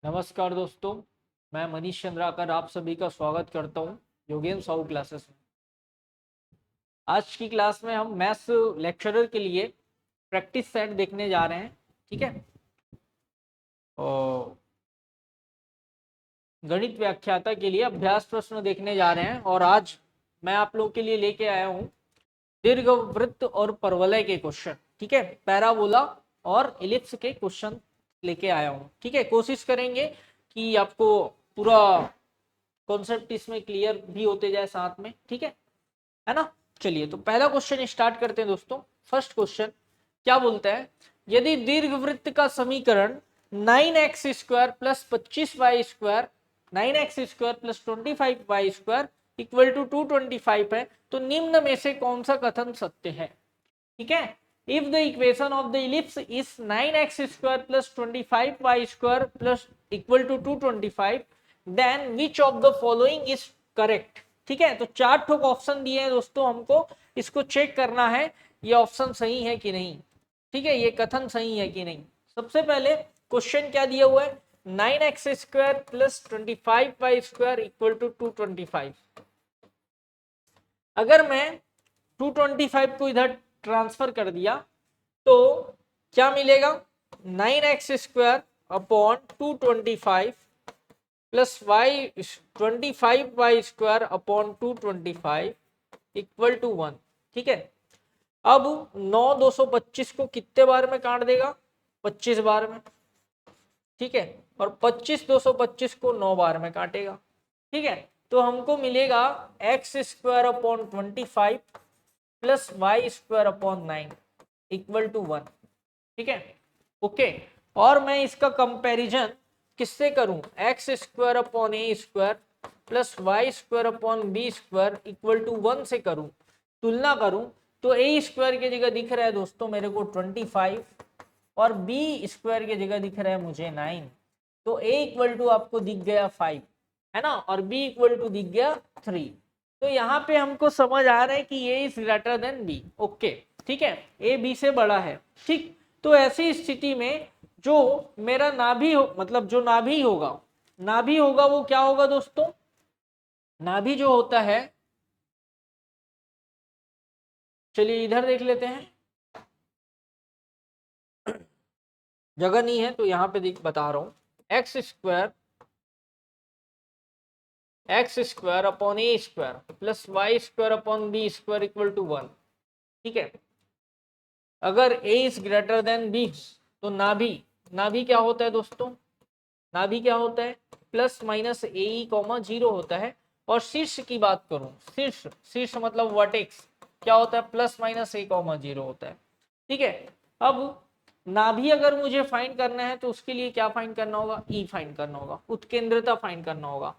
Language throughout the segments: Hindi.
नमस्कार दोस्तों, मैं मनीष चंद्राकर आप सभी का स्वागत करता हूं योगेन साहू क्लासेस में। आज की क्लास में हम मैथ्स लेक्चरर के लिए प्रैक्टिस सेट देखने जा रहे हैं। ठीक है, और गणित व्याख्याता के लिए अभ्यास प्रश्न देखने जा रहे हैं। और आज मैं आप लोग के लिए लेके आया हूं दीर्घवृत्त और परवलय के क्वेश्चन। ठीक है, पैराबोला और इलिप्स के क्वेश्चन लेके आया हूं। ठीक है, कोशिश करेंगे कि आपको पूरा कॉन्सेप्ट इसमें क्लियर भी होते जाए साथ में। ठीक है ना। चलिए, तो पहला क्वेश्चन स्टार्ट करते हैं दोस्तों। फर्स्ट क्वेश्चन क्या बोलता है, यदि दीर्घवृत्त का समीकरण 9x² plus 25y² 9x² plus 25y² equal to 225 है, तो निम्न में से कौन सा कथन सत्य है। ठीक है, if the equation of the ellipse is 9x² plus 25y² plus equal to 225, then which of the following is correct. ठीक है, तो चार ठोक ऑप्शन दिए हैं दोस्तों, हमको इसको चेक करना है ये ऑप्शन सही है कि नहीं। ठीक है, ये कथन सही है कि नहीं। सबसे पहले क्वेश्चन क्या दिया हुआ है, 9x² plus 25y² equal to 225। अगर मैं 225 को इधर ट्रांसफर कर दिया तो क्या मिलेगा, 9x² upon 225 plus 25y² upon 225 equal to 1। ठीक है, अब 9 225 को कितने बार में काट देगा, 25 बार में। ठीक है, और 25 225 को 9 बार में काटेगा। ठीक है, तो हमको मिलेगा x² upon 25 plus y² upon 9 equal to 1। ठीक है, ओके। और मैं इसका कंपैरिजन किससे करूं, x² upon a² plus y² upon b² equal to 1 से करूं, तुलना करूं, तो a² की जगह दिख रहा है दोस्तों मेरे को 25 और b² की जगह दिख रहा है मुझे 9। तो a इक्वल टू आपको दिख गया 5 है ना, और b इक्वल टू दिख गया 3। तो यहाँ पे हमको समझ आ रहा है कि a is greater than b। Okay, ठीक है, a b से बड़ा है। ठीक, तो ऐसी स्थिति में जो मेरा नाभि हो, मतलब जो नाभि होगा वो क्या होगा दोस्तों, नाभि जो होता है, चलिए इधर देख लेते हैं, जगह नहीं है तो यहाँ पे बता रहा हूं, x² upon a² plus y² upon b² equal to 1। ठीक है, अगर a is greater than b तो नाभि क्या होता है दोस्तों, नाभि क्या होता है, प्लस माइनस ae, 0 होता है। और शीर्ष की बात करूं, शीर्ष मतलब वर्टेक्स क्या होता है, प्लस माइनस a, 0 होता है। ठीक है, अब नाभि अगर मुझे फाइंड करना है तो उसके लिए क्या फाइंड करना होगा, ई फाइंड करना होगा, उत्केंद्रता फाइंड करना होगा।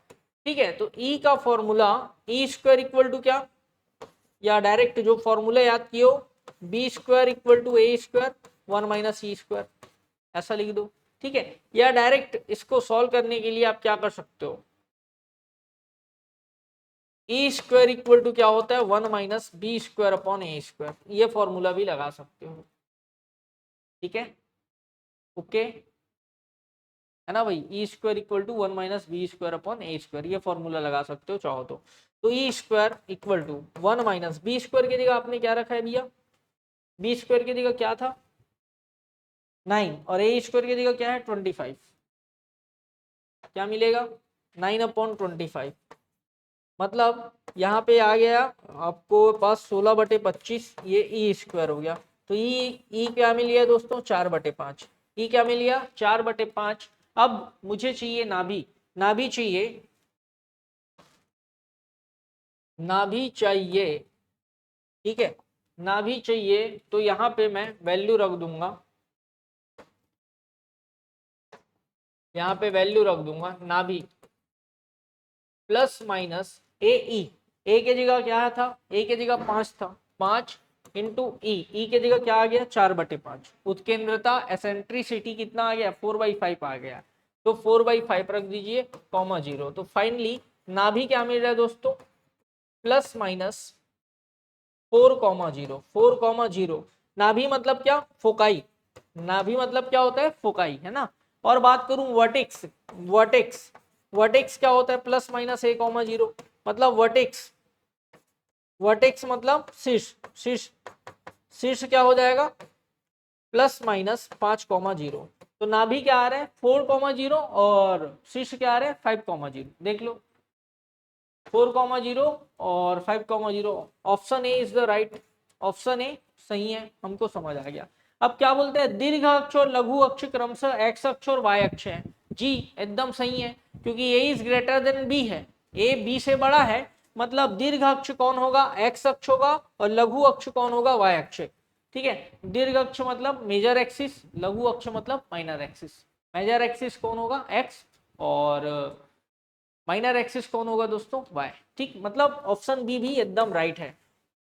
ठीक है, तो ई का फॉर्मूला e² इक्वल टू क्या, या डायरेक्ट जो फॉर्मूला याद किए हो, b² equal to a², 1 minus e², ऐसा लिख दो। ठीक है, या डायरेक्ट इसको सॉल्व करने के लिए आप क्या कर सकते हो, e² इक्वल टू क्या होता है, 1 माइनस b² अपॉन a², ये फॉर्मूला भी लगा सकते हो। ठीक है, ओके, है ना भाई, e² equal to 1 minus b² upon a², ये फॉर्मूला लगा सकते हो चाहो तो e² equal to 1 minus b² की जगह आपने क्या रखा है भैया, b² की जगह क्या था 9, और a² की जगह क्या है 25, क्या मिलेगा 9 अपॉन 25, मतलब यहाँ पे आ गया आपको पास 16/25, ये e² हो गया। तो ई क्या मिल गया दोस्तों, 4/5, ई क्या मिल गया 4/5। अब मुझे चाहिए नाभि चाहिए, नाभि चाहिए। ठीक है, नाभि चाहिए, तो यहाँ पे मैं वैल्यू रख दूंगा, यहाँ पे वैल्यू रख दूंगा नाभि प्लस माइनस ए के जगह क्या था, ए के जगह 5 था, 5 इंटू ई के जगह क्या आ गया 4/5। उत्केंद्रता एसेंट्रिसिटी कितना आ गया 4/5 आ गया, तो 4/5 रख दीजिए, 0। तो फाइनली नाभि क्या मिल रहा है दोस्तों, प्लस माइनस 4,0, 4,0। नाभि मतलब क्या, फोकाई, नाभि मतलब क्या होता है, फोकाई, है ना। और बात करूं वर्टेक्स, वर्टेक्स वर्टेक्स क्या होता है, plus minus a comma zero, मतलब वर्टेक्स, वर्टेक्स मतलब शीर्ष, शीर्ष, शीर्ष क्या हो जाएगा, प्लस माइनस 5,0। तो नाभि क्या आ रहा है 4,0 और शीर्ष क्या आ रहा है 5,0। देख लो 4,0 और 5,0। Option A is the right, option A सही है, हमको समझ आ गया। अब क्या बोलते हैं, दीर्घ अक्ष और लघु अक्ष क्रमशः एक्स अक्ष और वाई अक्ष है। जी एकदम सही है, क्योंकि ए इज ग्रेटर देन बी है, ए बी से बड़ा है, मतलब दीर्घ अक्ष कौन होगा, एक्स अक्ष होगा, और लघु अक्ष कौन होगा, वाई अक्ष। ठीक है, दीर्घ अक्ष मतलब मेजर एक्सिस, लघु अक्ष मतलब माइनर एक्सिस। मेजर एक्सिस कौन होगा, एक्स, और माइनर एक्सिस कौन होगा दोस्तों, वाई। ठीक, मतलब ऑप्शन बी भी एकदम राइट है।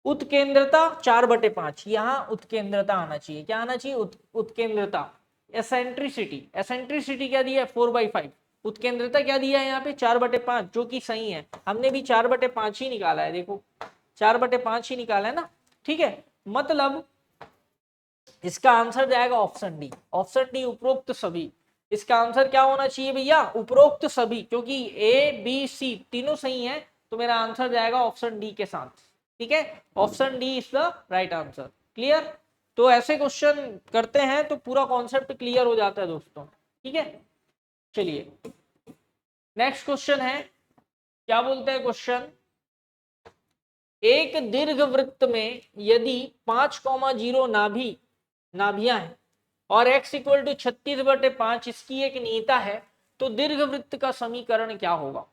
उत्केंद्रता 4/5, यहाँ उत्केंद्रता आना चाहिए, क्या आना चाहिए, उत्केंद्रता। एसेंट्रिसिटी, एसेंट्रिसिटी क्या दिया है 4/5, उत्केंद्रता क्या दिया है यहाँ पे 4/5, जो कि सही है, हमने भी 4/5 ही निकाला है, देखो 4/5 ही निकाला है ना। ठीक है, मतलब इसका आंसर जाएगा ऑप्शन डी, ऑप्शन डी उपरोक्त सभी। इसका आंसर क्या होना चाहिए भैया, उपरोक्त सभी, क्योंकि ए बी सी तीनों सही है, तो मेरा आंसर जाएगा ऑप्शन डी के साथ। ठीक है, option D is the right answer. Clear, तो ऐसे क्वेश्चन करते हैं तो पूरा कॉन्सेप्ट क्लियर हो जाता है दोस्तों। ठीक है, चलिए नेक्स्ट क्वेश्चन है, क्या बोलते हैं क्वेश्चन, एक दीर्घ वृत्त में यदि 5,0 नाभि, नाभियां हैं, और x इक्वल टू 36/5 इसकी एक नियता है, तो दीर्घवृत्त का समीकरण क्या होगा।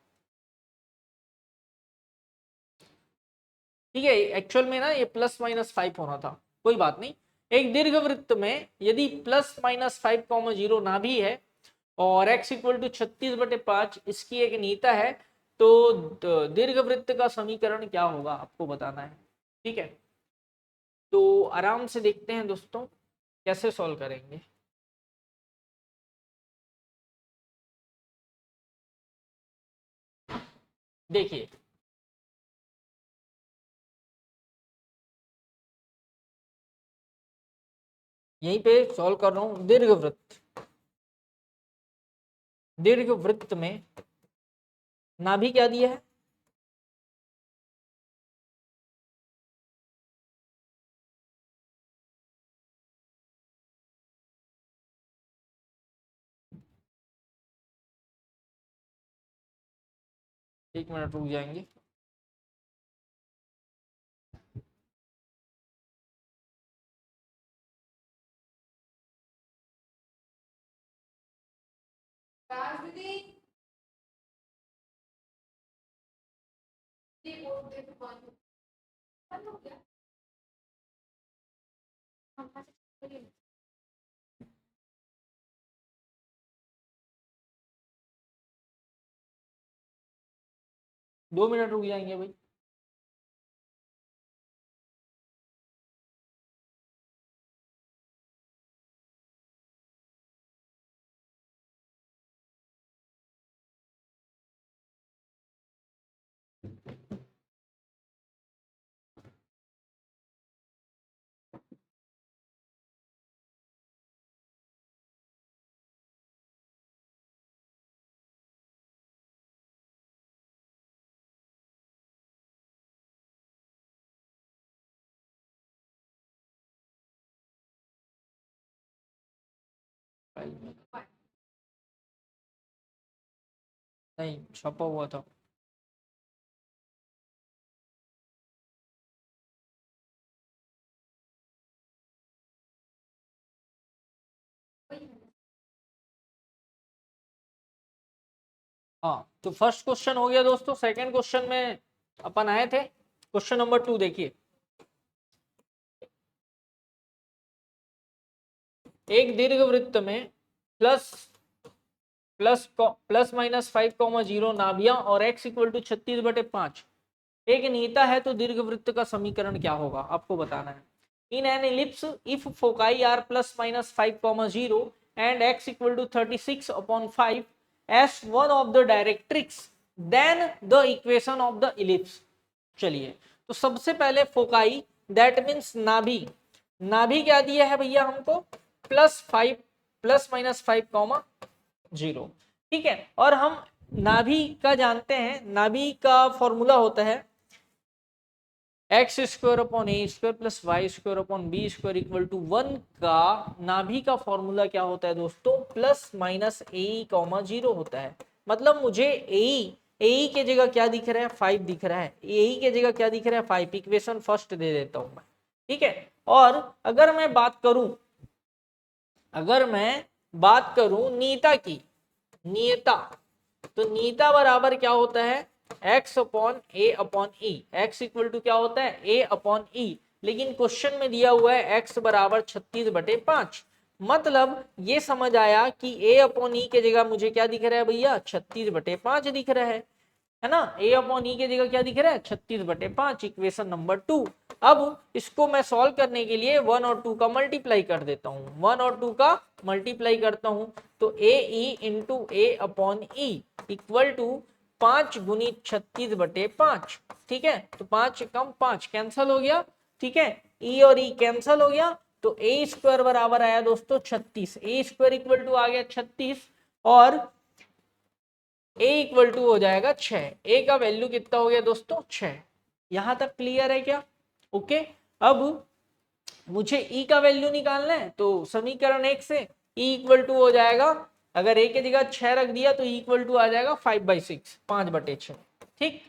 ठीक है, एक्चुअल में ना ये +-5 होना था, कोई बात नहीं। एक दीर्घवृत्त में यदि +-5,0 नाभि है और x इक्वल टू 36/5 इसकी एक नियता है, तो दीर्घवृत्त का समीकरण क्या होगा आपको बताना है। ठीक है, तो आराम से देखते हैं दोस्तों कैसे सॉल्व करेंगे। देखिए यहीं पे सॉल्व कर रहा हूं, दीर्घवृत्त, दीर्घवृत्त में नाभि क्या दिया है, एक मिनट रुक जाएंगे। दो मिनट रुक जाएंगे भाई। नहीं छपा हुआ था। हाँ, तो फर्स्ट क्वेश्चन हो गया दोस्तों। सेकंड क्वेश्चन में अपन आए थे, क्वेश्चन नंबर 2 देखिए। एक दीर्घवृत्त में प्लस प्लस प्लस माइनस 5,0 नाभियां और x इक्वल टू 36/5 एक नियता है, तो दीर्घवृत्त का समीकरण क्या होगा आपको बताना है। In an ellipse if foci are +-5,0 and x equal to 36/5 as one of the directrix, then the equation of the ellipse। चलिए, तो सबसे पहले फोकाई दैट मीन्स नाभि, नाभि क्या दिया है भैया हमको +5 +-5, जीरो। ठीक है, और हम नाभि का जानते हैं, नाभि का फॉर्मूला होता है x square upon a square plus y square upon b square equal to 1 का नाभि का फॉर्मूला क्या होता है दोस्तों, plus minus a comma zero होता है। मतलब मुझे ए के जगह क्या दिख रहा है, 5 दिख रहा है, ए के जगह क्या दिख रहा है, 5। इक्वेशन फर्स्ट दे देता हूं मैं। ठीक है, और अगर मैं बात करूं नीता की, नीयता, तो नीयता बराबर क्या होता है, x upon a upon e. X equal to क्या होता है, a अपॉन ई। लेकिन क्वेश्चन में दिया हुआ है x बराबर 36/5। मतलब ये समझ आया कि a अपॉन ई के जगह मुझे क्या दिख रहा है भैया, 36/5 दिख रहा है ना। a अपॉन ई के जगह क्या दिख रहा है, 36/5, इक्वेशन नंबर 2। अब इसको मैं सॉल्व करने के लिए 1 और 2 का मल्टीप्लाई कर देता हूं, 1 और 2 का मल्टीप्लाई करता हूं तो A E into A upon E equal to 5 गुनी 36/5। ठीक है, तो 5 कम 5 कैंसल हो गया। ठीक है, ई और ई कैंसल हो गया, तो ए स्क्वायर बराबर आया दोस्तों 36। ए स्क्वायर इक्वल टू आ गया 36 और a इक्वल टू हो जाएगा 6। a का वैल्यू कितना हो गया दोस्तों, 6। यहां तक क्लियर है क्या? ओके, अब मुझे e का वैल्यू निकालना है, तो समीकरण 1 से e इक्वल टू हो जाएगा, अगर a के जगह 6 रख दिया तो e इक्वल टू आ जाएगा 5/6, 5/6। ठीक,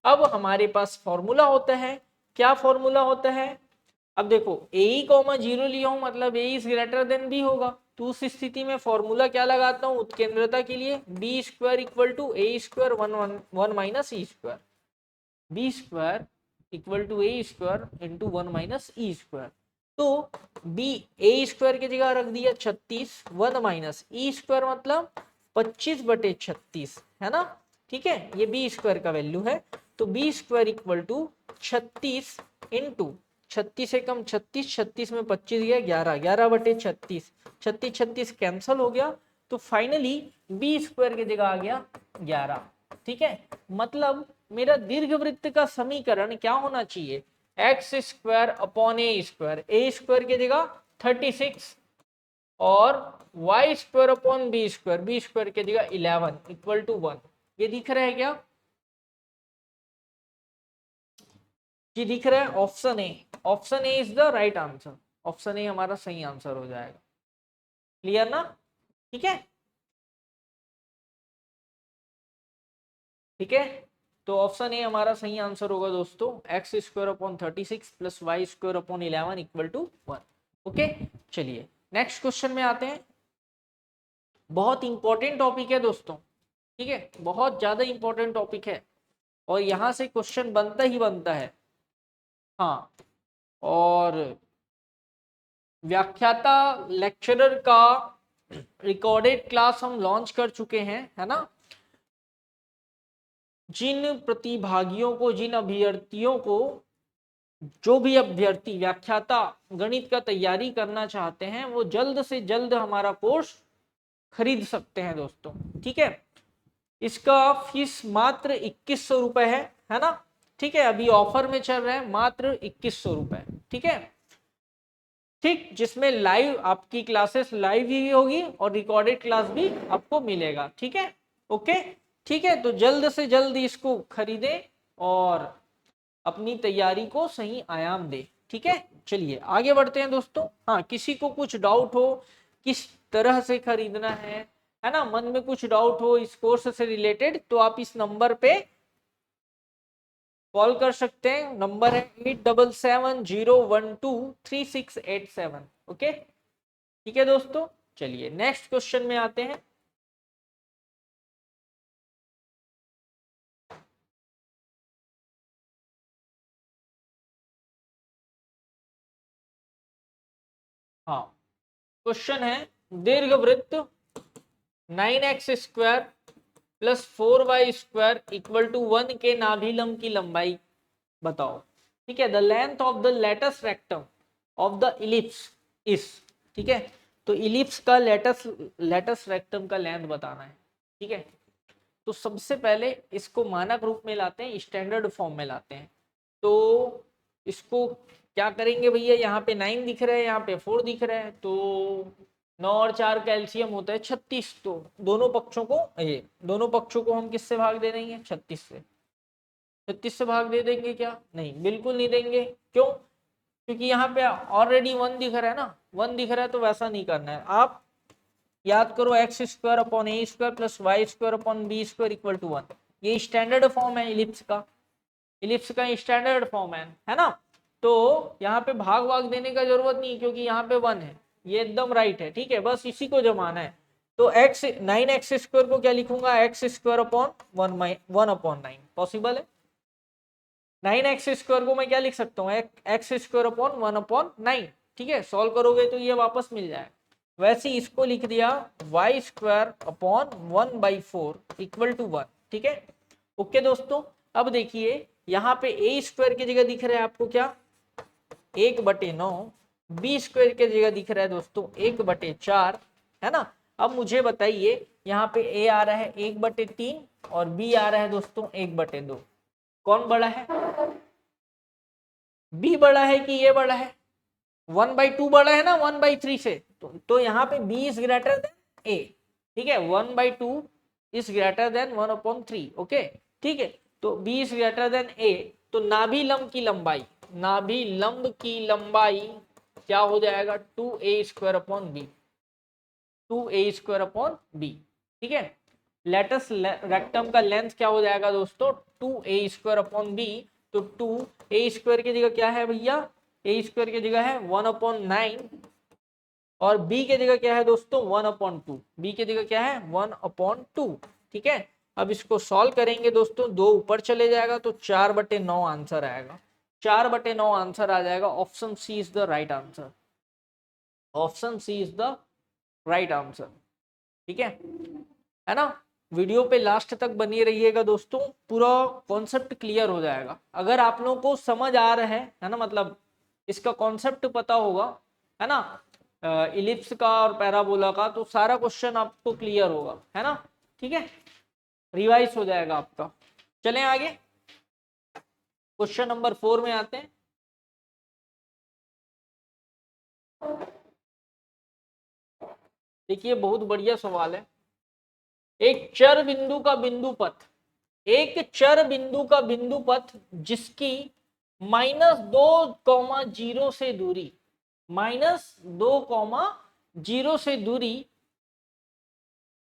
अब हमारे पास फॉर्मूला होता है, क्या फॉर्मूला होता है, अब देखो ए कॉमा जीरो लिया हूं, मतलब ए इज ग्रेटर देन बी होगा, तो उस स्थिति में फॉर्मूला क्या लगाता हूं उत्केंद्रता के लिए, b square equal to a square 1 minus e square, b square equal to a square into 1 minus e square. तो बी ए स्क्वायर की जगह रख दिया 36, 1 माइनस ई स्क्वायर मतलब 25/36 है ना। ठीक है, ये बी स्क्वायर का वैल्यू है, तो b square equal to 36 into 36 से कम 36, 36 में 25 गया 11, 11/36, 36 36 कैंसल हो गया, तो फाइनली बी स्क्वायर की जगह आ गया 11। ठीक है, मतलब मेरा दीर्घवृत्त का समीकरण क्या होना चाहिए, x square upon a square, a square की जगह 36 और y square upon b square, b square की जगह 11 इक्वल टू 1। ये दिख रहा है क्या, ये दिख रहा है, option A, option A is the right answer, option A हमारा सही आंसर हो जाएगा। क्लियर ना? ठीक है, ठीक है, तो ऑप्शन ए हमारा सही आंसर होगा दोस्तों, x square upon 36 plus y square upon 11 equal to 1। Okay, चलिए नेक्स्ट क्वेश्चन में आते हैं। बहुत इंपॉर्टेंट टॉपिक है दोस्तों, ठीक है, बहुत ज्यादा इंपॉर्टेंट टॉपिक है और यहां से क्वेश्चन बनता ही बनता है। हाँ, और व्याख्याता लेक्चरर का रिकॉर्डेड क्लास हम लॉन्च कर चुके हैं, है ना। जिन प्रतिभागियों को, जिन अभ्यर्थियों को, जो भी अभ्यर्थी व्याख्याता गणित का तैयारी करना चाहते हैं वो जल्द से जल्द हमारा कोर्स खरीद सकते हैं दोस्तों। ठीक है, इसका फीस मात्र 2100 रुपए है ना। ठीक है, अभी ऑफर में चल रहा है, मात्र 2100 रुपए। ठीक है, ठीक, जिसमें लाइव आपकी क्लासेस लाइव ही होगी और रिकॉर्डेड क्लास भी आपको मिलेगा। ठीक है, ओके, ठीक है, तो जल्द से जल्द इसको खरीदें और अपनी तैयारी को सही आयाम दे। ठीक है, चलिए आगे बढ़ते हैं दोस्तों। हाँ, किसी को कुछ डाउट हो किस तरह से खरीदना है ना, मन में कुछ डाउट हो इस कोर्स से रिलेटेड, तो आप इस नंबर पे कॉल कर सकते हैं। नंबर है 8770123687। ओके, ठीक है दोस्तों, चलिए नेक्स्ट क्वेश्चन में आते हैं। हाँ, क्वेश्चन है, दीर्घवृत्त 9x square plus 4y square equal to 1 के नाभिलंब की लंबाई बताओ। ठीक है, the length of the latus rectum of the ellipse is. ठीक है, तो इलिप्स का लेटस रेक्टम का लेंथ बताना है। ठीक है, तो सबसे पहले इसको मानक रूप में लाते हैं, स्टैंडर्ड फॉर्म में लाते हैं। तो इसको क्या करेंगे भैया, यहाँ पे 9 दिख रहा है, यहाँ पे 4 दिख रहा है, तो 9 और 4 कैल्शियम होता है 36। तो दोनों पक्षों को हम किससे भाग दे देंगे? 36 से। 36 से भाग दे देंगे क्या? नहीं, बिल्कुल नहीं देंगे। क्यों? क्योंकि यहाँ पे ऑलरेडी 1 दिख रहा है ना, 1 दिख रहा है, तो वैसा नहीं करना है। आप याद करो x square upon a square plus y square upon b square equal to 1। ये स्टैंडर्ड फॉर्म है इलिप्स का, इलिप्स का स्टैंडर्ड फॉर्म है ना। तो यहाँ पे भाग भाग देने का जरूरत नहीं, क्योंकि यहाँ पे 1 है, ये एकदम राइट है। ठीक है, बस इसी को जमाना है। तो एक्स 9x स्क्वायर को क्या लिखूंगा? X square upon 1 upon 9 possible है। 9x स्क्वायर को मैं क्या लिख सकता हूँ? X square upon 1 upon 9। ठीक है, सॉल्व करोगे तो ये वापस मिल जाए। वैसे ही इसको लिख दिया y square upon 1/4 equal to 1। ठीक है, ओके दोस्तों। अब देखिए यहाँ पे ए स्क्वायर की जगह दिख रहा है आपको क्या? 1/9। बी स्क्वायर की जगह दिख रहा है दोस्तों 1/4, है ना। अब मुझे बताइए यहाँ पे ए आ रहा है 1/3 और बी आ रहा है दोस्तों 1/2। कौन बड़ा है? बी बड़ा है कि ये बड़ा है? 1/2 बड़ा है ना 1/3 से। तो यहाँ पे बी इज ग्रेटर देन ए। ठीक है, 1/2 इज ग्रेटर देन 1/3। ओके, ठीक है। तो बी इज ग्रेटर देन ए, तो नाभि लंब की लंबाई, नाभि लंब की लंबाई क्या हो जाएगा? 2a square upon b, 2a square upon b. ठीक है, लेटस रेक्टम का लेंथ क्या हो जाएगा दोस्तों? 2a square upon B. तो 2a स्क्वायर की जगह क्या है भैया? a स्क्वायर की जगह है 1/9 और b की जगह क्या है दोस्तों? 1/2। b की जगह क्या है? 1/2। ठीक है, अब इसको सॉल्व करेंगे दोस्तों, 2 ऊपर चले जाएगा तो 4/9 आंसर आएगा। 4/9 आंसर आ जाएगा। Option c is the right answer. Option c is the right answer. ठीक है ना। वीडियो पे लास्ट तक बनी रहिएगा दोस्तों, पूरा कॉन्सेप्ट क्लियर हो जाएगा। अगर आप लोगों को समझ आ रहा है ना, मतलब इसका कॉन्सेप्ट पता होगा, है ना, इलिप्स का और पैराबोला का, तो सारा क्वेश्चन आपको क्लियर होगा, है ना। ठीक है, रिवाइज हो जाएगा आपका। चलें आगे, क्वेश्चन नंबर 4 में आते हैं। देखिए बहुत बढ़िया सवाल है। एक चर बिंदु का बिंदु पथ, एक चर बिंदु का बिंदु पथ जिसकी -2,0 से दूरी, -2,0 से दूरी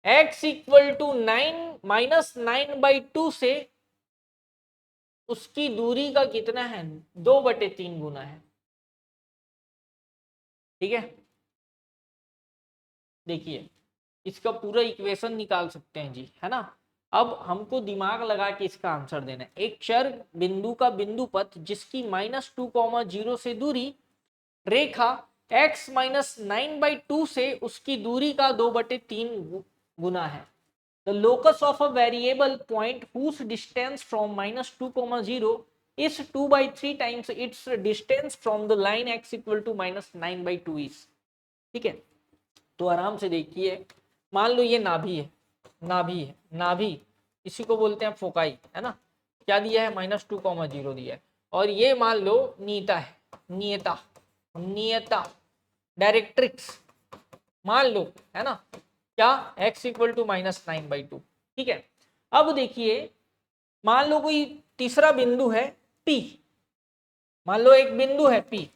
x इक्वल टू 9 -9/2 से उसकी दूरी का कितना है? 2/3 गुना है। ठीक है, देखिए इसका पूरा इक्वेशन निकाल सकते हैं जी, है ना। अब हमको दिमाग लगा के इसका आंसर देना है। एक चर बिंदु का बिंदु पथ जिसकी -2,0 से दूरी रेखा x -9/2 से उसकी दूरी का 2/3 गुना है। The locus of a variable point whose distance from -2,0 is 2/3 times its distance from the line x equal to -9/2 is। ठीक है, तो आराम से देखिए, मान लो ये नाभि है, नाभि इसी को बोलते हैं फोकाई, है ना। क्या दिया है? -2,0 दिया है। और ये मान लो नीता है, नियता डायरेक्ट्रिक्स मान लो, है ना। क्या? x equal to -9/2। ठीक है, अब देखिए मान लो कोई तीसरा बिंदु है P, मान लो एक बिंदु है P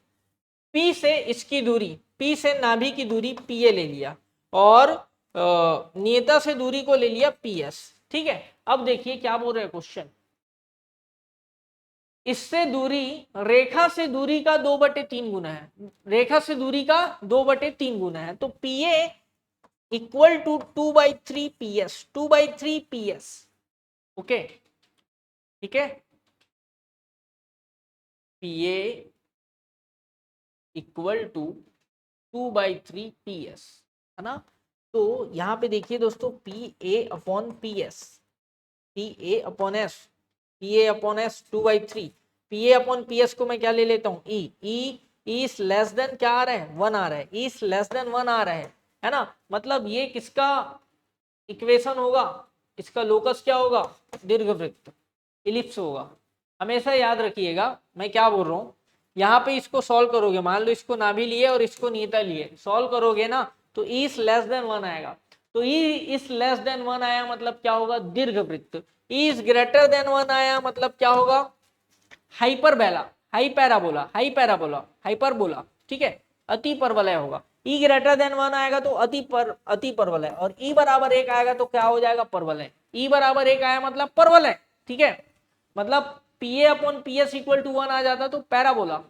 से इसकी दूरी, P से नाभि की दूरी PA ले लिया और नियता से दूरी को ले लिया PS। ठीक है, अब देखिए क्या बोल रहे हैं क्वेश्चन, इससे दूरी रेखा से दूरी का 2/3 गुना है, रेखा से दूरी का 2/3 गुना है। तो PA equal to 2/3 PS, 2/3 PS। Okay, ठीक है, PA इक्वल टू 2/3 PS, है ना। तो यहाँ पे देखिए दोस्तों PA upon PS, PA upon S, PA upon S 2/3, PA upon PS को मैं क्या ले लेता हूँ? E इज लेस देन क्या आ रहा है? 1 आ रहा है, इज लेस देन 1 आ रहा है ना। मतलब ये किसका इक्वेशन होगा? इसका लोकस क्या होगा? दीर्घवृत्त, इलिप्स होगा। हमेशा याद रखिएगा मैं क्या बोल रहा हूँ। यहाँ पे इसको सॉल्व करोगे, मान लो इसको नाभि लिए और इसको नियता लिए, सॉल्व करोगे ना तो ई इज लेस देन 1 आएगा। तो ई इज लेस देन 1 आया मतलब क्या होगा, दीर्घवृत्त। ई इज ग्रेटर देन 1 आया मतलब क्या होगा, हाइपरबोला, हाइपैराबोला, हाइपैराबोला, हाइपरबोला, ठीक है, अति परवलय होगा। ई ग्रेटर देन 1 आएगा तो अति परवलय, और ई बराबर 1 आएगा तो क्या हो जाएगा, परवलय। ई बराबर 1 आया मतलब परवलय, ठीक है, मतलब पीए अपॉन पीएस इक्वल टू 1 आ जाता तो पैराबोला,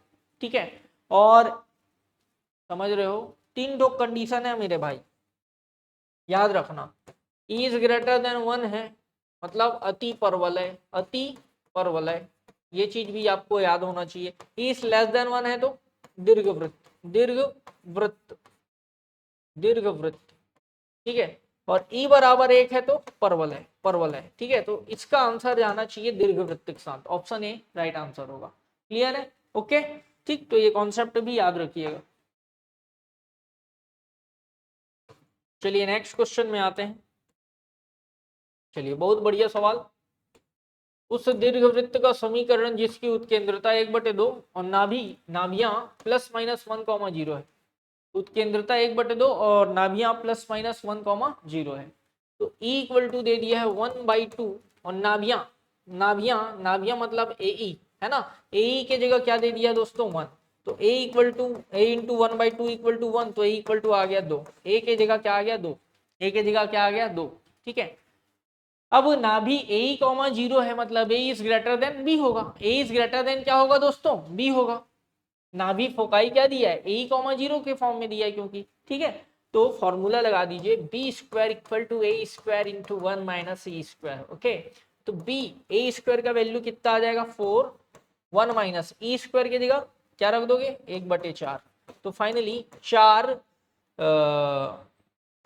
ठीक है। और समझ रहे हो, 3 दो कंडीशन है मेरे भाई, याद रखना। ई इज ग्रेटर देन 1 है मतलब अति परवलय, अति परवलय, ये चीज भी आपको याद होना चाहिए। ई इज लेस देन 1 है तो दीर्घवृत्त, दीर्घवृत्त, दीर्घवृत्त, ठीक है। और ई बराबर 1 है तो परवलय, परवलय, ठीक है। तो इसका आंसर जाना चाहिए दीर्घवृत्त के साथ, ऑप्शन ए राइट आंसर होगा। क्लियर है, ओके, ठीक। तो ये कॉन्सेप्ट भी याद रखिएगा। चलिए नेक्स्ट क्वेश्चन में आते हैं। चलिए बहुत बढ़िया सवाल। उस दीर्घवृत्त का समीकरण जिसकी उत्केंद्रता 1/2 और नाभियां प्लस माइनस 1,0 है। उत्केंद्रता 1/2 और नाभियां प्लस माइनस 1,0 है। तो E इक्वल टू दे दिया है 1/2 और नाभियां, नाभियां मतलब AE है ना, AE के जगह क्या दे दिया दोस्तों, 1। तो A equal to A into 1/2 equal to 1, तो A इक्वल टू आ गया 2। A के जगह क्या आ गया 2, A के जगह क्या आ गया 2, ठीक है। अब नाभि ए कॉमा 0 है मतलब ए इज ग्रेटर देन बी होगा। ए इज ग्रेटर देन क्या होगा दोस्तों, बी होगा। नाभि फोकाई क्या दिया है, ए कॉमा 0 के फॉर्म में दिया है क्योंकि, ठीक है। तो फॉर्मूला लगा दीजिए b square equal to a square into 1 minus a square, okay. तो बी ए स्क्वायर का वैल्यू कितना आ जाएगा 4, 1 माइनस ई स्क्वायर की जगह क्या रख दोगे 1/4। तो फाइनली 4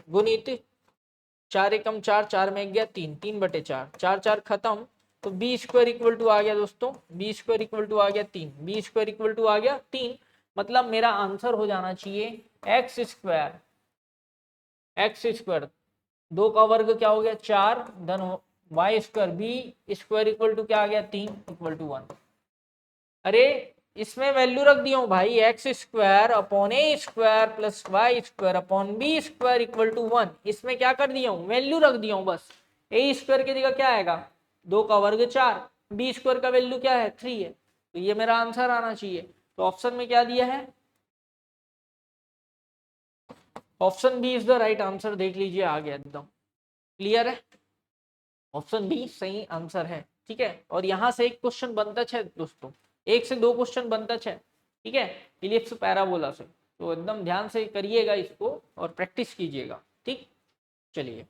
गुणित 4 एकम 4, 4 में गया 3, 3/4, 4 4 खत्म। तो बी स्क्वायर इक्वल टू आ गया दोस्तों, बी स्क्वायर इक्वल टू आ गया 3, बी स्क्वायर इक्वल टू आ गया 3। मतलब मेरा आंसर हो जाना चाहिए एक्स स्क्वायर, एक्स स्क्वायर 2 का वर्ग क्या हो गया 4, धन y square b square equal to क्या आ गया 3 इक्वल टू 1। अरे इसमें वैल्यू रख दिया हूं भाई, x square upon a square plus y square upon b square equal to 1। इसमें क्या कर दिया हूं, वैल्यू रख दिया हूं बस। ए स्क्वायर की जगह क्या आएगा 2 का वर्ग 4, बी स्क्वायर का वैल्यू क्या है 3 है। तो ये मेरा आंसर आना चाहिए। तो ऑप्शन में क्या दिया है, option b is the right answer. देख लीजिए आ गया एकदम क्लियर है, ऑप्शन बी सही आंसर है, ठीक है। और यहां से एक क्वेश्चन बनता है दोस्तों, 1 से 2 क्वेश्चन बनता है, ठीक है, इलिप्स पैराबोला से। तो एकदम ध्यान से करिएगा इसको और प्रैक्टिस कीजिएगा, ठीक। चलिए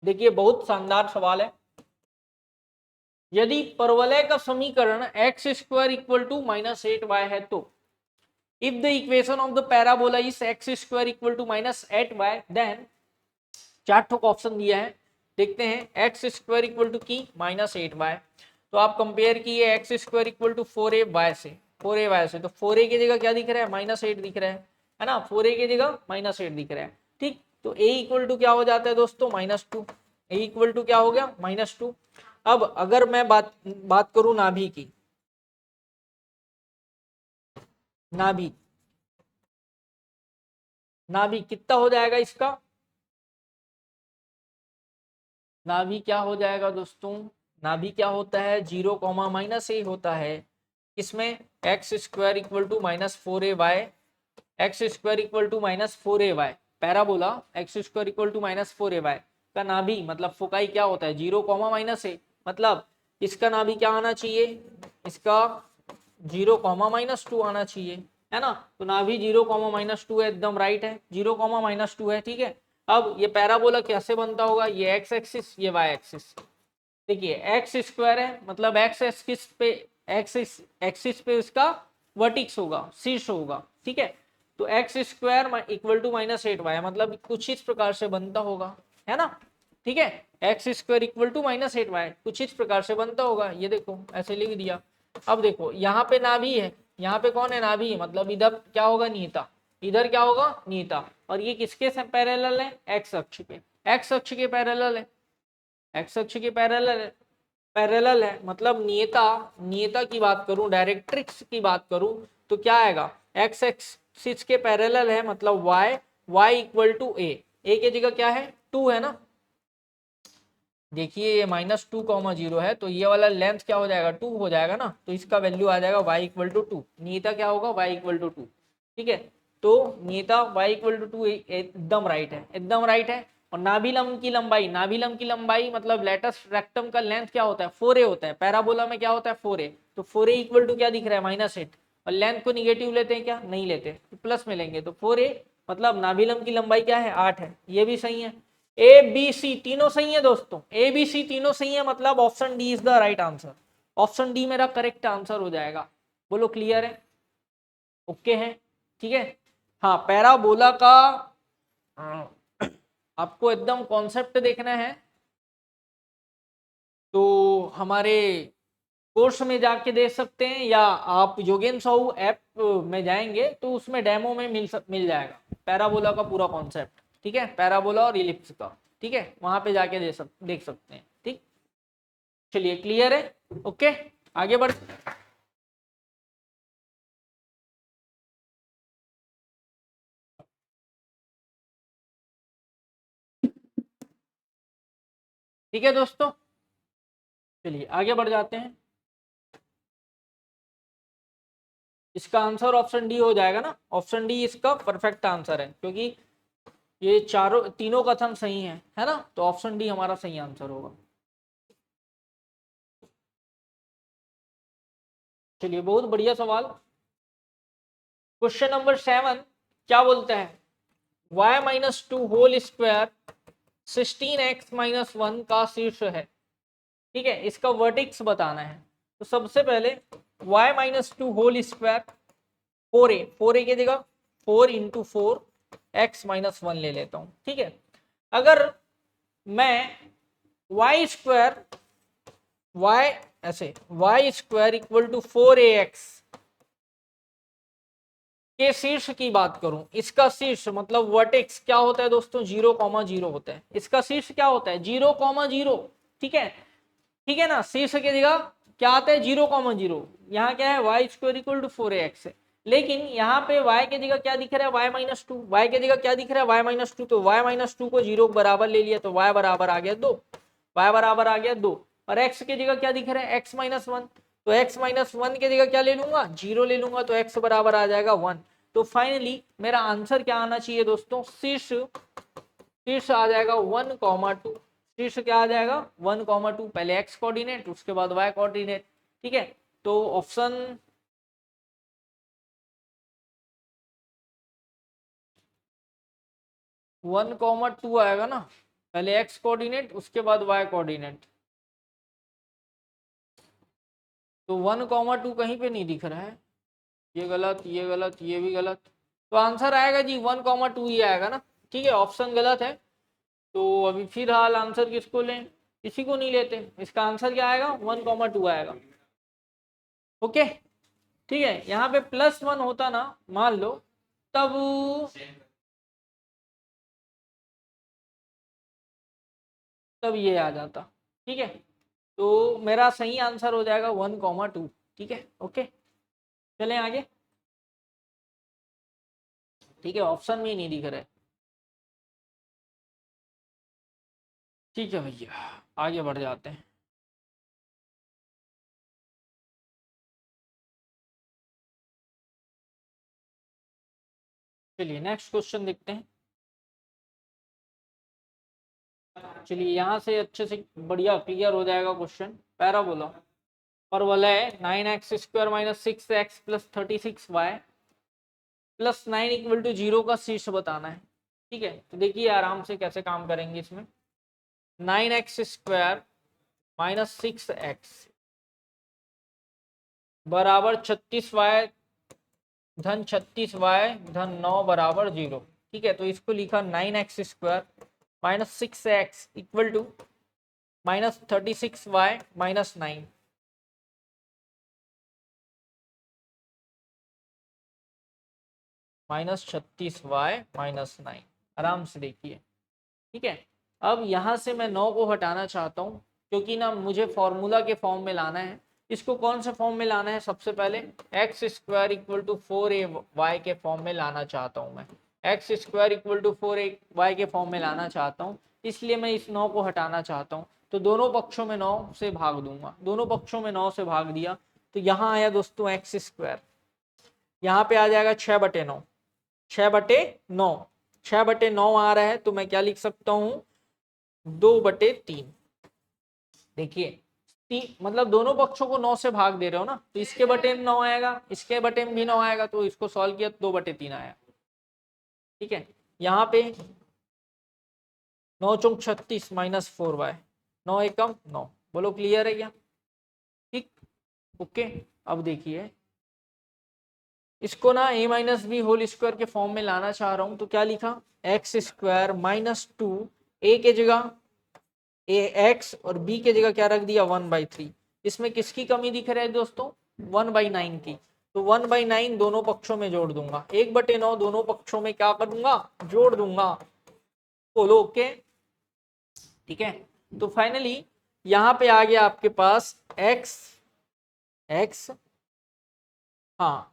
देखिए बहुत शानदार सवाल है। यदि परवलय का समीकरण x square equal to minus 8y है तो if the equation of the parabola is x square equal to minus 8y then 4 ठोक ऑप्शन दिया है। देखते हैं एक्स स्क्वायर इक्वल टू की माइनस 8y, तो आप कंपेयर किए x square equal to 4ay से, 4ay से। तो 4a की जगह क्या दिख रहा है माइनस 8 दिख रहा है ना, 4a की जगह माइनस 8 दिख रहा है, ठीक। तो a इक्वल टू क्या हो जाता है दोस्तों -2, a इक्वल टू क्या हो गया -2। अब अगर मैं बात करूं नाभि की, नाभि नाभि कितना हो जाएगा इसका, नाभि क्या हो जाएगा दोस्तों, नाभि क्या होता है 0 माइनस ए होता है। इसमें x square equal to -4ay, x square equal to -4ay, parabola x square equal to -4ay का नाभि मतलब फोकाई क्या होता है 0 माइनस ए। मतलब इसका नाभि क्या आना चाहिए, इसका 0 -2 आना चाहिए, है ना। तो नाभि 0 -2 है, एकदम राइट है, 0 -2 है, ठीक है। अब ये पैराबोला कैसे बनता होगा, ये एक्स एक्सिस ये वाई एक्सिस। देखिए एक्स स्क्वायर है मतलब एक्स एक्सिस पे, एक्सिस पे इसका वर्टिक्स होगा, शीर्ष होगा, ठीक है। तो x square equal to -8y मतलब कुछ इस प्रकार से बनता होगा, है ना, ठीक है। X square equal to -8y कुछ इस प्रकार से बनता होगा, ये देखो ऐसे लिख दिया। अब देखो यहाँ पे नाभि है, यहाँ पे कौन है नाभि, मतलब इधर क्या होगा नियता, इधर क्या होगा नियता। और ये किसके पैरेलल है, एक्स अक्ष पे, एक्स अक्ष के पैरेलल है, एक्स अक्ष के पैरेलल है। पैरेलल है, मतलब नियता, नियता की बात करूं, डायरेक्ट्रिक्स की बात करूं तो क्या आएगा, एक्स एक्सिस के पैरेलल है, मतलब y, y इक्वल टू ए की जगह क्या है 2 है ना। देखिए ये -2, 0 है, तो ये वाला लेंथ क्या हो जाएगा 2 हो जाएगा ना, तो इसका वैल्यू आ जाएगा y इक्वल टू 2, नियता क्या होगा y इक्वल टू 2। ठीक है, तो नियता y इक्वल टू 2 एकदम राइट है, एकदम राइट है। और नाभिलंब की लंबाई, नाभिलंब की लंबाई मतलब लेटस रेक्टम का लेंथ क्या होता है 4a होता है, पैराबोला में क्या होता है 4a, तो 4a इक्वल टू क्या दिख रहा है -8, और लेंथ को निगेटिव लेते हैं क्या, नहीं लेते, तो प्लस में लेंगे, तो 4a मतलब नाभिलंब की लंबाई क्या है 8 है, ये भी सही है। ए बी सी तीनों सही है दोस्तों, ए बी सी तीनों सही है, मतलब option D is the right answer, option D मेरा करेक्ट आंसर हो जाएगा। बोलो क्लियर है, ओके है, ठीक है। हाँ पैराबोला का आपको एकदम कॉन्सेप्ट देखना है तो हमारे कोर्स में जाके देख सकते हैं, या आप योगेन साहू ऐप में जाएंगे तो उसमें डेमो में मिल जाएगा पैराबोला का पूरा कॉन्सेप्ट, ठीक है, पैराबोला और इलिप्स का, ठीक है, वहां पे जाके देख सकते हैं, ठीक। चलिए क्लियर है, ओके, आगे बढ़। ठीक है दोस्तों, चलिए आगे बढ़ जाते हैं। इसका आंसर ऑप्शन डी हो जाएगा ना, ऑप्शन डी इसका परफेक्ट आंसर है, क्योंकि ये चारों तीनों कथन सही है ना, तो ऑप्शन डी हमारा सही आंसर होगा। चलिए बहुत बढ़िया सवाल। क्वेश्चन नंबर 7 क्या बोलता है, y-2 होल स्क्वायर 16x-1 का शीर्ष है, ठीक है, इसका वर्टेक्स बताना है। तो सबसे पहले y-2 होल स्क्वायर 4a की जगह 4 इंटू 4 x-1 ले लेता हूं, ठीक है। अगर मैं y स्क्वायर y ऐसे y² इक्वल टू 4ax के शीर्ष की बात करूं, इसका शीर्ष मतलब वर्टेक्स क्या होता है दोस्तों 0,0 होता है, इसका शीर्ष क्या होता है 0,0, ठीक है, ठीक है ना, शीर्ष की जगह क्या आता है 0,0, यहाँ क्या है y² इक्वल टू 4ax है, लेकिन यहाँ पे y की जगह क्या दिख रहा है y-2, y की जगह क्या दिख रहा है y-2, तो y-2 को 0 बराबर ले लिया तो y बराबर आ गया 2, y बराबर आ गया 2, और x की जगह क्या दिख रहा है x-1, तो x-1 की जगह क्या ले लूंगा 0 ले लूंगा, तो x बराबर आ जाएगा 1। तो फाइनली मेरा आंसर क्या आना चाहिए दोस्तों, शीर्ष, शीर्ष आ जाएगा 1,2, शीर्ष क्या आ जाएगा 1,2, पहले x कोऑर्डिनेट उसके बाद y कोऑर्डिनेट, ठीक है, तो ऑप्शन 1,2 आएगा ना, पहले x कोऑर्डिनेट उसके बाद y कोऑर्डिनेट, तो 1,2 कहीं पे नहीं दिख रहा है, ये गलत, ये गलत, ये भी गलत, तो आंसर आएगा जी 1,2 ही आएगा ना, ठीक है, ऑप्शन गलत है। तो अभी फिलहाल आंसर किसको लें, किसी को नहीं लेते, इसका आंसर क्या आएगा 1,2 आएगा, ओके, ठीक है। यहाँ पे +1 होता ना मान लो, तब तब ये आ जाता, ठीक है, तो मेरा सही आंसर हो जाएगा 1,2, ठीक है, ओके, चलें आगे, ठीक है, ऑप्शन में ही नहीं दिख रहा है, ठीक है भैया, आगे बढ़ जाते हैं। चलिए नेक्स्ट क्वेश्चन देखते हैं। चलिए यहाँ से अच्छे से बढ़िया क्लियर हो जाएगा क्वेश्चन, पैराबोला और वलय 9x² - 6x + 36y +9 equal to 0 का शीर्ष बताना है, ठीक है, तो देखिए आराम से कैसे काम करेंगे इसमें, 9x² - 6x बराबर 36y धन 36y धन 9 बराबर 0, ठीक है, तो इसको लिखा 9x² - 6x equal to -36y - 9, -36y - 9, आराम से देखिए, ठीक है। अब यहां से मैं 9 को हटाना चाहता हूं, क्योंकि ना मुझे फॉर्मूला के फॉर्म में लाना है। इसको कौन से फॉर्म में लाना है, सबसे पहले x square equal to 4ay के फॉर्म में लाना चाहता हूं मैं, x square equal to 4ay के फॉर्म में लाना चाहता हूं, इसलिए मैं इस 9 को हटाना चाहता हूं। तो दोनों पक्षों में 9 से भाग दूंगा, दोनों पक्षों में 9 से भाग दिया तो यहाँ आया दोस्तों एक्स स्क्वायर, यहाँ पे आ जाएगा 6/9, 6/9, 6/9 आ रहा है तो मैं क्या लिख सकता हूँ 2/3। देखिए मतलब दोनों पक्षों को 9 से भाग दे रहे हो ना, तो इसके बटे में 9 आएगा, इसके बटे में भी 9 आएगा, तो इसको सॉल्व किया 2/3 आया। ठीक है, यहाँ पे 9 चौक 36 माइनस 4y, 9 एकम 9। बोलो क्लियर है क्या? ठीक, ओके। अब देखिए इसको ना a minus b whole square के फॉर्म में लाना चाह रहा हूं, तो क्या लिखा, एक्स स्क्वायर माइनस 2, ए के जगह ए एक्स और बी के जगह क्या रख दिया 1/3। इसमें किसकी कमी दिख रहा है दोस्तों, 1/9 की। तो 1/9 दोनों पक्षों में जोड़ दूंगा, 1/9 दोनों पक्षों में क्या करूंगा, जोड़ दूंगा। बोलो ओके, ठीक है। तो फाइनली यहाँ पे आ गया आपके पास एक्स, हाँ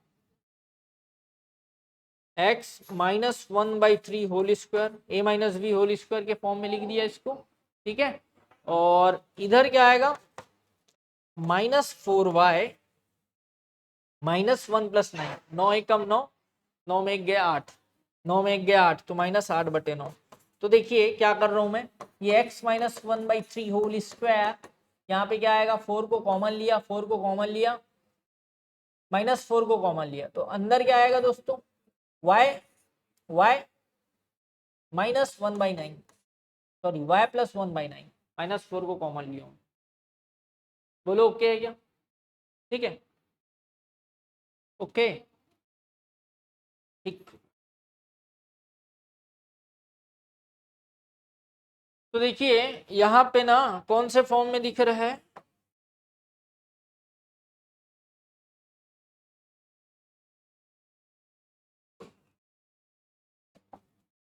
x minus 1/3 whole square, a minus b whole square के फॉर्म में लिख दिया इसको। ठीक है, और इधर क्या आएगा माइनस 4y माइनस 1 प्लस 9, 9 एकम 9, 9 में 1 गया 8, 9 में 1 गया 8, तो माइनस 8/9। तो देखिए क्या कर रहा हूं मैं, ये x माइनस 1/3 होल स्क्वायर, यहाँ पे क्या आएगा 4 को कॉमन लिया, 4 को कॉमन लिया, माइनस 4 को कॉमन लिया, तो अंदर क्या आएगा दोस्तों y minus 1/9, sorry y plus 1/9, minus 4 को कॉमन लिया हूं। बोलो ओके है क्या? ठीक है, ओके, ठीक। तो देखिए यहाँ पे ना कौन से फॉर्म में दिख रहा है,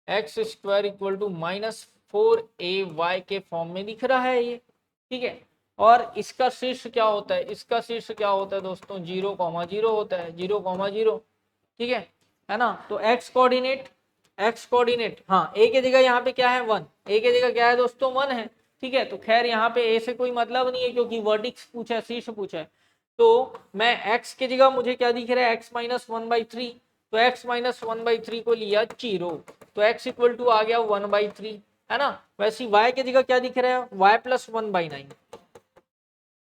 x square equal to minus 4ay के फॉर्म में दिख रहा है ये। ठीक है, और इसका शीर्ष क्या होता है, इसका शीर्ष क्या होता है दोस्तों 0,0 होता है, 0,0। ठीक है ना। तो एक्स कोऑर्डिनेट, एक्स कोऑर्डिनेट, हाँ ए के जगह यहाँ पे क्या है 1, ए के जगह क्या है दोस्तों 1 है। ठीक है, तो खैर यहाँ पे ए से कोई मतलब नहीं है क्योंकि वर्टिक्स पूछा है, शीर्ष पूछा है। तो मैं x के जगह मुझे क्या दिख रहा है x माइनस 1/3, तो x माइनस 1/3 को लिया 0, तो x इक्वल टू आ गया 1/3, है ना। वैसे y के जगह क्या दिख रहा है y प्लस 1/9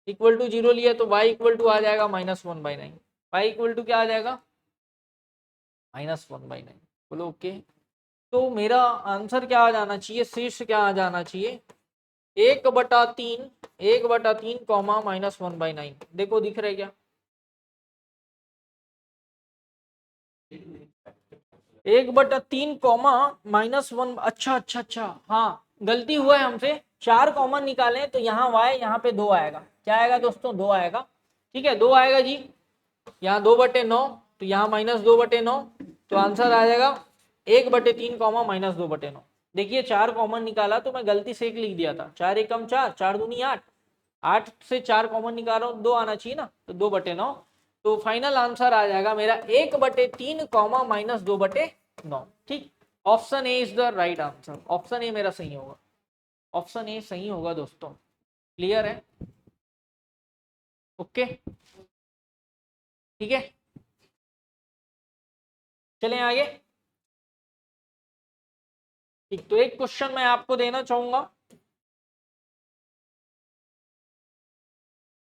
इक्वल टू 0 लिया, तो y इक्वल टू आ जाएगा माइनस 1/9, y इक्वल टू क्या आ जाएगा माइनस 1/9। बोलो ओके। तो मेरा आंसर क्या आ जाना चाहिए, शीर्ष क्या आ जाना चाहिए 1/3, 1/3 कॉमा माइनस 1/9। देखो दिख रहा है क्या, 1/3 कॉमा माइनस 1। अच्छा अच्छा अच्छा, हाँ गलती हुआ है हमसे, 4 कॉमन निकालें तो यहाँ y यहाँ पे 2 आएगा, क्या आएगा दोस्तों 2 आएगा। ठीक है 2 आएगा जी, यहाँ 2/9, तो यहाँ माइनस 2/9, तो आंसर आ जाएगा 1/3 कॉमा माइनस 2/9। देखिए 4 कॉमन निकाला तो मैं गलती से 1 लिख दिया था, 4 एकम 4, 4 दूनी 8, 8 से 4 कॉमन निकाल रहा हूँ, 2 आना चाहिए ना, तो 2/9। तो फाइनल आंसर आ जाएगा मेरा 1/3 कॉमा माइनस 2/9। ठीक, option A is the right answer, option A मेरा सही होगा, ऑप्शन ए सही होगा दोस्तों। क्लियर है, ओके, ठीक है, चलें आगे। ठीक, तो एक क्वेश्चन मैं आपको देना चाहूंगा।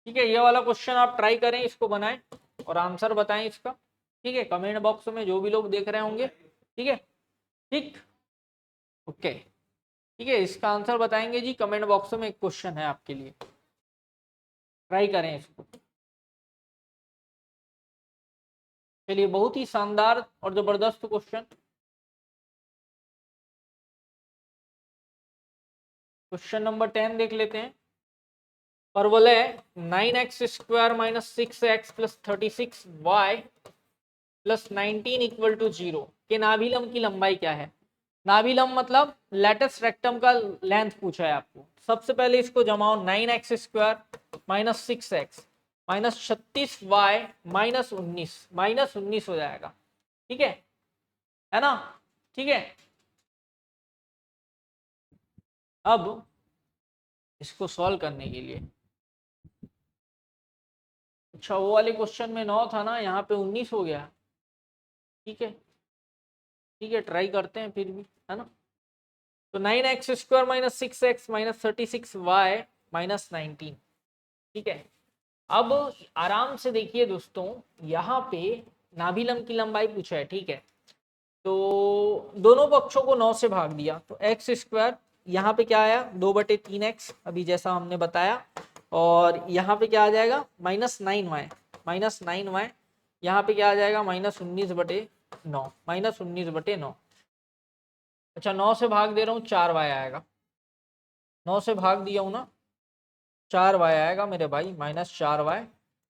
ठीक है, ये वाला क्वेश्चन आप ट्राई करें, इसको बनाएं और आंसर बताएं इसका। ठीक है, कमेंट बॉक्स में जो भी लोग देख रहे होंगे। ठीक है, ठीक, ओके, ठीक है, इसका आंसर बताएंगे जी कमेंट बॉक्स में। एक क्वेश्चन है आपके लिए, ट्राई करें इसको। चलिए, बहुत ही शानदार और जबरदस्त क्वेश्चन, क्वेश्चन नंबर 10 देख लेते हैं। परवलय 9x square minus 6x plus 36y plus 19 equal to 0 के नाभिलंब की लंबाई क्या है। नाभिलम मतलब लेटस रेक्टम का लेंथ पूछा है आपको। सबसे पहले इसको जमाओ, 9x² minus 6x minus 36y minus 19 हो जाएगा, ठीक है ना, ठीक है। अब इसको सॉल्व करने के लिए, अच्छा वो वाले क्वेश्चन में 9 था ना, यहाँ पे 19 हो गया, ठीक है, ठीक है, ट्राई करते हैं फिर भी, है ना। तो 9x² minus 6x minus 36y minus 19, ठीक है। अब आराम से देखिए दोस्तों, यहाँ पे नाभिलम की लंबाई पूछा है, ठीक है। तो दोनों पक्षों को 9 से भाग दिया तो x², यहाँ पे क्या आया 2/3x, अभी जैसा हमने बताया, और यहाँ पे क्या आ जाएगा -9y, यहाँ पे क्या आ जाएगा -19/9, -19/9। अच्छा 9 से भाग दे रहा हूँ, 4y आएगा, 9 से भाग दिया हूँ ना, 4y आएगा मेरे भाई, -4y,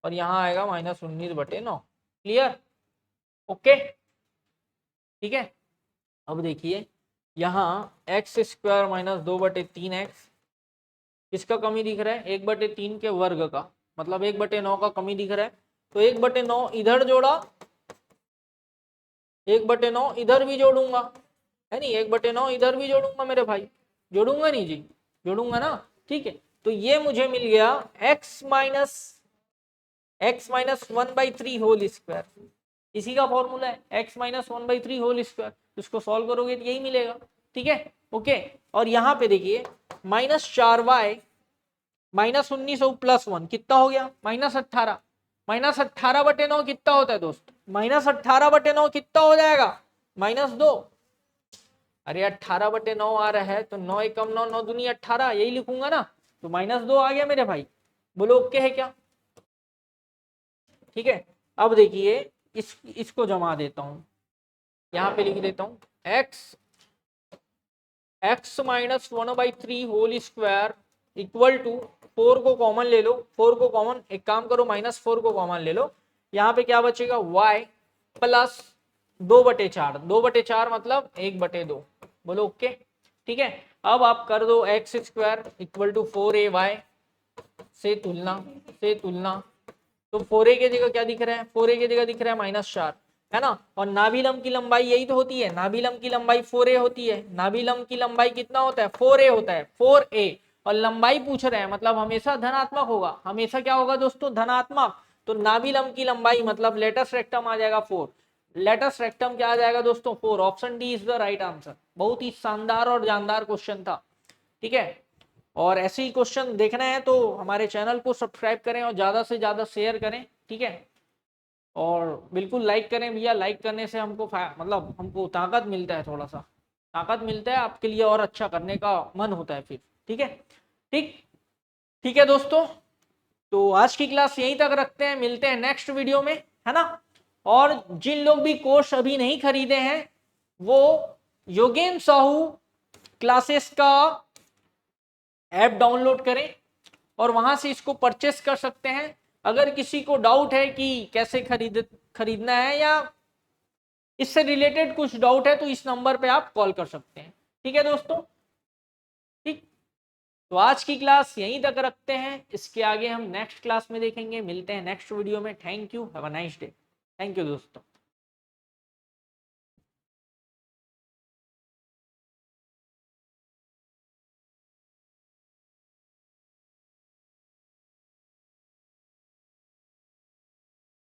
और यहाँ आएगा -19/9। क्लियर, ओके, ठीक है। अब देखिए यहाँ x² माइनस 2/3x, किसका कमी दिख रहा है 1/3 के वर्ग का, मतलब 1/9 का कमी दिख रहा है। तो 1/9 इधर जोड़ा, 1/9 इधर भी जोड़ूंगा, है नहीं, 1/9 इधर भी जोड़ूंगा मेरे भाई, जोड़ूंगा नहीं जी, जोड़ूंगा ना, ठीक है। तो ये मुझे मिल गया x माइनस 1/3 होल स्क्वायर, इसी का फॉर्मूला है x माइनस 1/3 होल स्क्वायर, इसको सॉल्व करोगे तो यही मिलेगा, ठीक है, ओके। और यहाँ पे देखिए -4y माइनस 19 और +1 कितना हो गया -18, -18/9 कितना होता है दोस्त, -18/9 कितना हो जाएगा -2। अरे 18/9 आ रहा है तो 9 एकम 9, 9 दूनी 18, यही लिखूंगा ना, तो -2 आ गया मेरे भाई, बोलो ओके है क्या, ठीक है। अब देखिए इसको जमा देता हूं, यहाँ पे लिख देता हूं x minus 1/3 whole square equal to 4 को कॉमन ले लो, 4 को कॉमन, एक काम करो -4 को कॉमन ले लो, यहाँ पे क्या बचेगा y प्लस 2/4, 2/4 मतलब 1/2, बोलो ओके, ठीक है। अब आप कर दो x² इक्वल टू 4ay से तुलना, तो 4a की जगह क्या दिख रहा है, 4a की जगह दिख रहा है -4, है ना। और नाभिलम की लंबाई यही तो होती है, नाभिलम की लंबाई 4a होती है, नाभिलम की लंबाई कितना होता है 4a होता है, 4a, और लंबाई पूछ रहे हैं मतलब हमेशा धनात्मक होगा, हमेशा क्या होगा दोस्तों धनात्मक। तो नाभिलम की लंबाई मतलब लेटस रेक्टम आ जाएगा 4, लेटस रेक्टम क्या आ जाएगा दोस्तों 4, option D is the right answer. बहुत ही शानदार और जानदार क्वेश्चन था, ठीक है। और ऐसे ही क्वेश्चन देखना है तो हमारे चैनल को सब्सक्राइब करें और ज्यादा से ज्यादा शेयर करें, ठीक है। और बिल्कुल लाइक करें भैया, लाइक करने से हमको मतलब हमको ताकत मिलता है, थोड़ा सा ताकत मिलता है, आपके लिए और अच्छा करने का मन होता है फिर, ठीक है, ठीक, ठीक है दोस्तों। तो आज की क्लास यहीं तक रखते हैं, मिलते हैं नेक्स्ट वीडियो में, है ना। और जिन लोग भी कोर्स अभी नहीं खरीदे हैं वो योगेन साहू क्लासेस का ऐप डाउनलोड करें और वहां से इसको परचेस कर सकते हैं। अगर किसी को डाउट है कि कैसे खरीदना है या इससे रिलेटेड कुछ डाउट है तो इस नंबर पे आप कॉल कर सकते हैं, ठीक है दोस्तों, ठीक। तो आज की क्लास यहीं तक रखते हैं, इसके आगे हम नेक्स्ट क्लास में देखेंगे, मिलते हैं नेक्स्ट वीडियो में। Thank you, have a nice day, thank you दोस्तों।